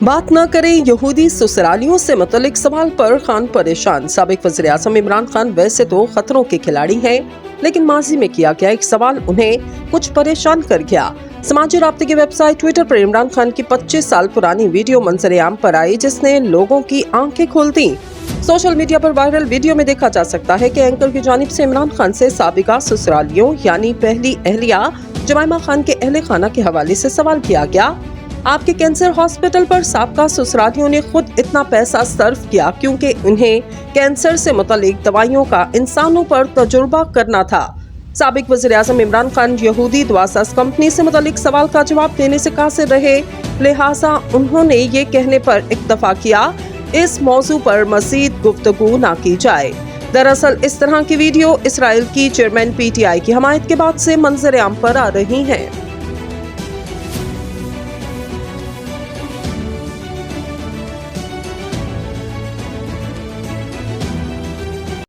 बात न करें यहूदी ससुरालियों से मुतल्लिक सवाल पर खान परेशान। साबिक वज़ीर-ए-आज़म इमरान खान वैसे तो खतरों के खिलाड़ी हैं, लेकिन माजी में किया गया एक सवाल उन्हें कुछ परेशान कर गया। समाजी राब्ते की वेबसाइट ट्विटर पर इमरान खान की 25 साल पुरानी वीडियो मंजर-ए-आम पर आई, जिसने लोगों की आंखें खोल दी। सोशल मीडिया पर वायरल वीडियो में देखा जा सकता है कि एंकर की जानिब से इमरान खान से साबिका ससुरालियों यानी पहली अहलिया जमाइमा खान के अहले खाना के हवाले से सवाल किया गया। आपके कैंसर हॉस्पिटल पर साबका ससुरालियों ने खुद इतना पैसा सर्फ किया क्योंकि उन्हें कैंसर से मुतल्लिक दवाइयों का इंसानों पर तजुर्बा करना था। साबिक वज़ीर-ए-आज़म इमरान खान यहूदी दवासाज कंपनी से मुतल्लिक सवाल का जवाब देने से कासिर रहे, लिहाजा उन्होंने ये कहने पर इक्तफा किया इस मौजू पर मज़ीद गुफ्तगू ना की जाए। दरअसल इस तरह की वीडियो इसराइल की चेयरमैन PTI की हमायत के बाद से मंजर-ए-आम पर आ रही हैं।